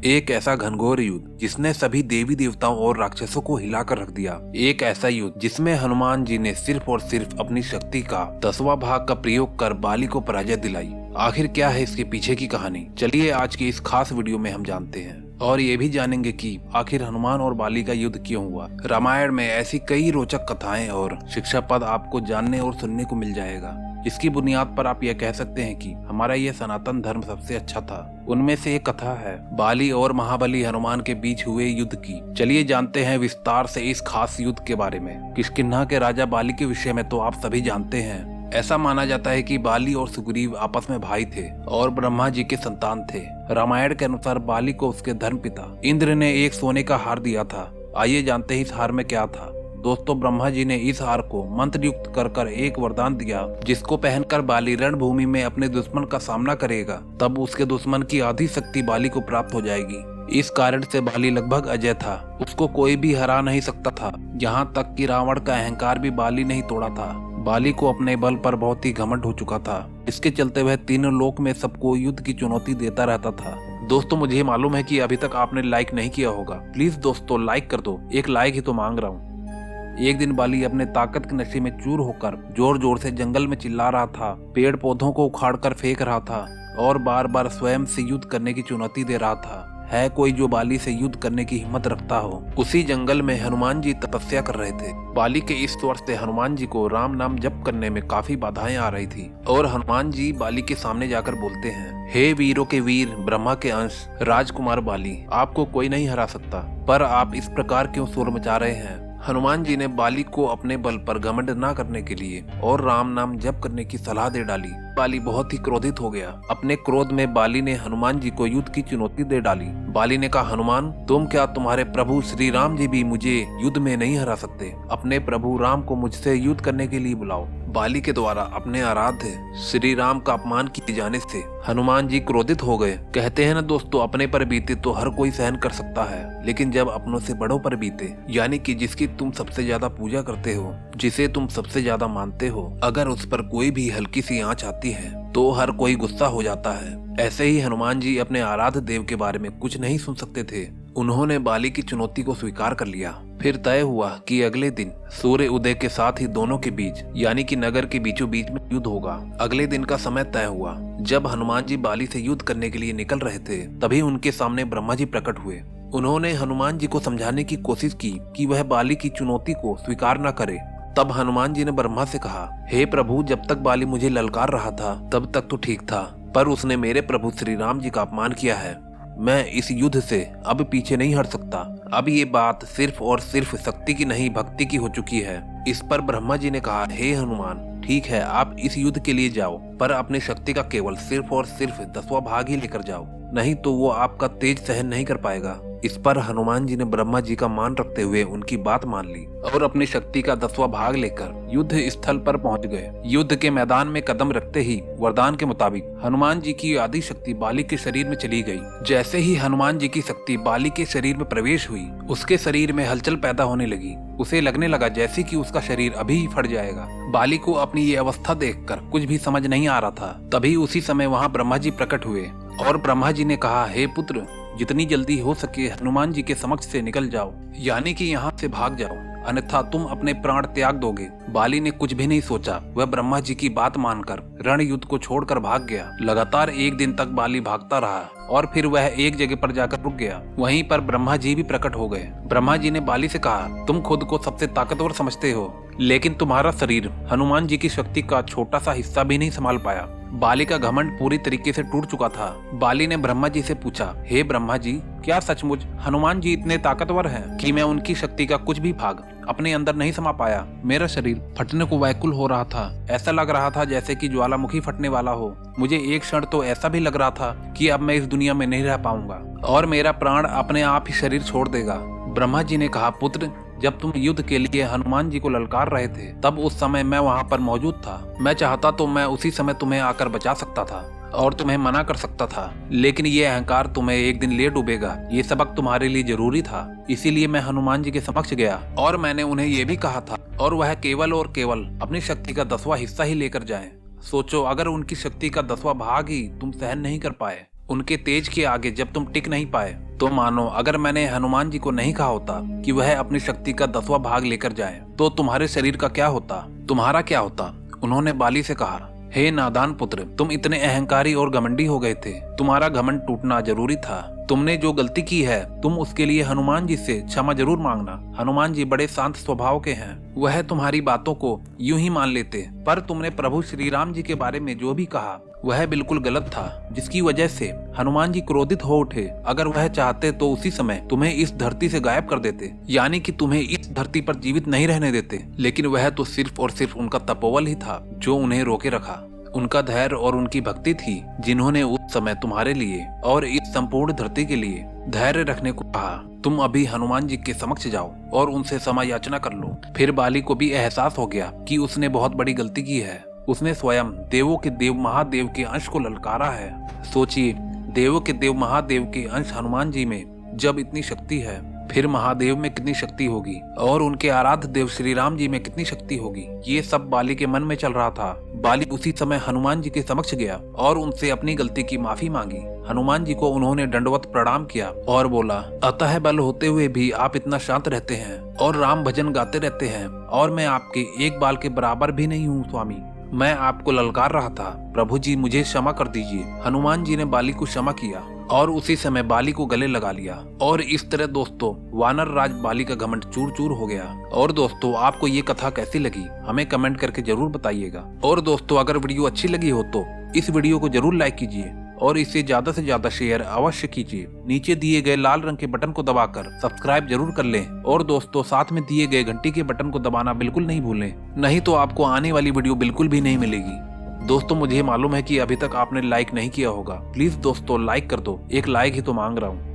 एक ऐसा घनघोर युद्ध जिसने सभी देवी देवताओं और राक्षसों को हिलाकर रख दिया। एक ऐसा युद्ध जिसमें हनुमान जी ने सिर्फ और सिर्फ अपनी शक्ति का 10वां भाग का प्रयोग कर बाली को पराजय दिलाई। आखिर क्या है इसके पीछे की कहानी, चलिए आज की इस खास वीडियो में हम जानते हैं और ये भी जानेंगे कि आखिर हनुमान और बाली का युद्ध क्यों हुआ। रामायण में ऐसी कई रोचक कथाएं और शिक्षापद आपको जानने और सुनने को मिल जाएगा, जिसकी बुनियाद पर आप यह कह सकते हैं कि हमारा यह सनातन धर्म सबसे अच्छा था। उनमें से एक कथा है बाली और महाबली हनुमान के बीच हुए युद्ध की। चलिए जानते हैं विस्तार से इस खास युद्ध के बारे में। किष्किंधा के राजा बाली के विषय में तो आप सभी जानते हैं। ऐसा माना जाता है कि बाली और सुग्रीव आपस में भाई थे और ब्रह्मा जी के संतान थे। रामायण के अनुसार बाली को उसके धर्मपिता इंद्र ने एक सोने का हार दिया था। आइए जानते हैं इस हार में क्या था। दोस्तों, ब्रह्मा जी ने इस हार को मंत्र युक्त कर एक वरदान दिया, जिसको पहनकर बाली रणभूमि में अपने दुश्मन का सामना करेगा, तब उसके दुश्मन की आधी शक्ति बाली को प्राप्त हो जाएगी। इस कारण से बाली लगभग अजय था, उसको कोई भी हरा नहीं सकता था। यहाँ तक कि रावण का अहंकार भी बाली नहीं तोड़ा था। बाली को अपने बल पर बहुत ही घमंड हो चुका था, इसके चलते वह तीनों लोक में सबको युद्ध की चुनौती देता रहता था। दोस्तों, मुझे मालूम है कि अभी तक आपने लाइक नहीं किया होगा, प्लीज दोस्तों लाइक कर दो, एक लाइक ही तो मांग रहा हूँ। एक दिन बाली अपने ताकत के नशे में चूर होकर जोर जोर से जंगल में चिल्ला रहा था, पेड़ पौधों को उखाड़ कर फेंक रहा था और बार बार स्वयं से युद्ध करने की चुनौती दे रहा था। है कोई जो बाली से युद्ध करने की हिम्मत रखता हो। उसी जंगल में हनुमान जी तपस्या कर रहे थे। बाली के इस स्वर से हनुमान जी को राम नाम जप करने में काफी बाधाएं आ रही थी और हनुमान जी बाली के सामने जाकर बोलते हैं, हे वीरों के वीर, ब्रह्मा के अंश, राजकुमार बाली, आपको कोई नहीं हरा सकता, पर आप इस प्रकार क्यों शोर मचा रहे हैं। हनुमान जी ने बाली को अपने बल पर घमंड न करने के लिए और राम नाम जप करने की सलाह दे डाली। बाली बहुत ही क्रोधित हो गया। अपने क्रोध में बाली ने हनुमान जी को युद्ध की चुनौती दे डाली। बाली ने कहा, हनुमान, तुम क्या तुम्हारे प्रभु श्री राम जी भी मुझे युद्ध में नहीं हरा सकते। अपने प्रभु राम को मुझसे युद्ध करने के लिए बुलाओ। बाली के द्वारा अपने आराध्य श्री राम का अपमान किए जाने से हनुमान जी क्रोधित हो गए। कहते हैं ना दोस्तों, अपने पर बीते तो हर कोई सहन कर सकता है, लेकिन जब अपनों से बड़ों पर बीते, यानी कि जिसकी तुम सबसे ज्यादा पूजा करते हो, जिसे तुम सबसे ज्यादा मानते हो, अगर उस पर कोई भी हल्की सी आंच आती है तो हर कोई गुस्सा हो जाता है। ऐसे ही हनुमान जी अपने आराध्य देव के बारे में कुछ नहीं सुन सकते थे। उन्होंने बाली की चुनौती को स्वीकार कर लिया। फिर तय हुआ कि अगले दिन सूर्य उदय के साथ ही दोनों के बीच, यानी कि नगर के बीचों बीच में युद्ध होगा। अगले दिन का समय तय हुआ। जब हनुमान जी बाली से युद्ध करने के लिए निकल रहे थे, तभी उनके सामने ब्रह्मा जी प्रकट हुए। उन्होंने हनुमान जी को समझाने की कोशिश की कि वह बाली की चुनौती को स्वीकार न करे। तब हनुमान जी ने ब्रह्मा से कहा, हे प्रभु, जब तक बाली मुझे ललकार रहा था तब तक तो ठीक था, पर उसने मेरे प्रभु श्री राम जी का अपमान किया है। मैं इस युद्ध से अब पीछे नहीं हट सकता। अब ये बात सिर्फ और सिर्फ शक्ति की नहीं, भक्ति की हो चुकी है। इस पर ब्रह्मा जी ने कहा, हे हनुमान, ठीक है, आप इस युद्ध के लिए जाओ, पर अपनी शक्ति का केवल सिर्फ और सिर्फ 10वां भाग ही लेकर जाओ, नहीं तो वो आपका तेज सहन नहीं कर पाएगा। इस पर हनुमान जी ने ब्रह्मा जी का मान रखते हुए उनकी बात मान ली और अपनी शक्ति का 10वां भाग लेकर युद्ध स्थल पर पहुंच गए। युद्ध के मैदान में कदम रखते ही वरदान के मुताबिक हनुमान जी की आधी शक्ति बाली के शरीर में चली गई। जैसे ही हनुमान जी की शक्ति बाली के शरीर में प्रवेश हुई, उसके शरीर में हलचल पैदा होने लगी। उसे लगने लगा जैसे कि उसका शरीर अभी ही फट जाएगा। बाली को अपनी ये अवस्था देखकर कुछ भी समझ नहीं आ रहा था। तभी उसी समय वहाँ ब्रह्मा जी प्रकट हुए और ब्रह्मा जी ने कहा, हे पुत्र, जितनी जल्दी हो सके हनुमान जी के समक्ष से निकल जाओ, यानी कि यहाँ से भाग जाओ, अन्यथा तुम अपने प्राण त्याग दोगे। बाली ने कुछ भी नहीं सोचा, वह ब्रह्मा जी की बात मानकर रण युद्ध को छोड़कर भाग गया। लगातार एक दिन तक बाली भागता रहा और फिर वह एक जगह पर जाकर रुक गया। वहीं पर ब्रह्मा जी भी प्रकट हो गए। ब्रह्मा जी ने बाली से कहा, तुम खुद को सबसे ताकतवर समझते हो, लेकिन तुम्हारा शरीर हनुमान जी की शक्ति का छोटा सा हिस्सा भी नहीं संभाल पाया। बाली का घमंड पूरी तरीके से टूट चुका था। बाली ने ब्रह्मा जी से पूछा, हे ब्रह्मा जी, क्या सचमुच हनुमान जी इतने ताकतवर हैं कि मैं उनकी शक्ति का कुछ भी भाग अपने अंदर नहीं समा पाया। मेरा शरीर फटने को व्याकुल हो रहा था। ऐसा लग रहा था जैसे कि ज्वालामुखी फटने वाला हो। मुझे एक क्षण तो ऐसा भी लग रहा था कि अब मैं इस दुनिया में नहीं रह पाऊंगा और मेरा प्राण अपने आप ही शरीर छोड़ देगा। ब्रह्मा जी ने कहा, पुत्र, जब तुम युद्ध के लिए हनुमान जी को ललकार रहे थे, तब उस समय मैं वहाँ पर मौजूद था। मैं चाहता तो मैं उसी समय तुम्हें आकर बचा सकता था और तुम्हें मना कर सकता था, लेकिन ये अहंकार तुम्हें एक दिन ले डूबेगा। ये सबक तुम्हारे लिए जरूरी था, इसीलिए मैं हनुमान जी के समक्ष गया और मैंने उन्हें ये भी कहा था, और वह केवल और केवल अपनी शक्ति का 10वां हिस्सा ही लेकर जाएं। सोचो, अगर उनकी शक्ति का 10वां भाग ही तुम सहन नहीं कर पाए, उनके तेज के आगे जब तुम टिक नहीं पाए, तो मानो अगर मैंने हनुमान जी को नहीं कहा होता कि वह अपनी शक्ति का 10वां भाग लेकर जाए तो तुम्हारे शरीर का क्या होता, तुम्हारा क्या होता। उन्होंने बाली से कहा, हे नादान पुत्र, तुम इतने अहंकारी और घमंडी हो गए थे। तुम्हारा घमंड टूटना जरूरी था। तुमने जो गलती की है तुम उसके लिए हनुमान जी से क्षमा जरूर मांगना। हनुमान जी बड़े शांत स्वभाव के हैं, वह तुम्हारी बातों को यूं ही मान लेते। पर तुमने प्रभु श्री राम जी के बारे में जो भी कहा वह बिल्कुल गलत था, जिसकी वजह से हनुमान जी क्रोधित हो उठे। अगर वह चाहते तो उसी समय तुम्हें इस धरती से गायब कर देते, यानी कि तुम्हें इस धरती पर जीवित नहीं रहने देते। लेकिन वह तो सिर्फ और सिर्फ उनका तपोबल ही था जो उन्हें रोके रखा। उनका धैर्य और उनकी भक्ति थी जिन्होंने उस समय तुम्हारे लिए और इस संपूर्ण धरती के लिए धैर्य रखने को कहा। तुम अभी हनुमान जी के समक्ष जाओ और उनसे क्षमा याचना कर लो। फिर बाली को भी एहसास हो गया कि उसने बहुत बड़ी गलती की है। उसने स्वयं देवों के देव महादेव के अंश को ललकारा है। सोचिए, देवों के देव महादेव के अंश हनुमान जी में जब इतनी शक्ति है, फिर महादेव में कितनी शक्ति होगी और उनके आराध्य देव श्री राम जी में कितनी शक्ति होगी। ये सब बाली के मन में चल रहा था। बाली उसी समय हनुमान जी के समक्ष गया और उनसे अपनी गलती की माफी मांगी। हनुमान जी को उन्होंने दंडवत प्रणाम किया और बोला, अतः बल होते हुए भी आप इतना शांत रहते हैं और राम भजन गाते रहते हैं, और मैं आपके एक बाल के बराबर भी नहीं हूँ स्वामी। मैं आपको ललकार रहा था, प्रभु जी मुझे क्षमा कर दीजिए। हनुमान जी ने बाली को क्षमा किया और उसी समय बाली को गले लगा लिया। और इस तरह दोस्तों वानर राज बाली का घमंड चूर चूर हो गया। और दोस्तों आपको ये कथा कैसी लगी हमें कमेंट करके जरूर बताइएगा। और दोस्तों अगर वीडियो अच्छी लगी हो तो इस वीडियो को जरूर लाइक कीजिए और इसे ज्यादा से ज्यादा शेयर अवश्य कीजिए। नीचे दिए गए लाल रंग के बटन को दबाकर सब्सक्राइब जरूर कर लें। और दोस्तों साथ में दिए गए घंटी के बटन को दबाना बिल्कुल नहीं भूलें, नहीं तो आपको आने वाली वीडियो बिल्कुल भी नहीं मिलेगी। दोस्तों मुझे मालूम है कि अभी तक आपने लाइक नहीं किया होगा, प्लीज दोस्तों लाइक कर दो, एक लाइक ही तो मांग रहा हूँ।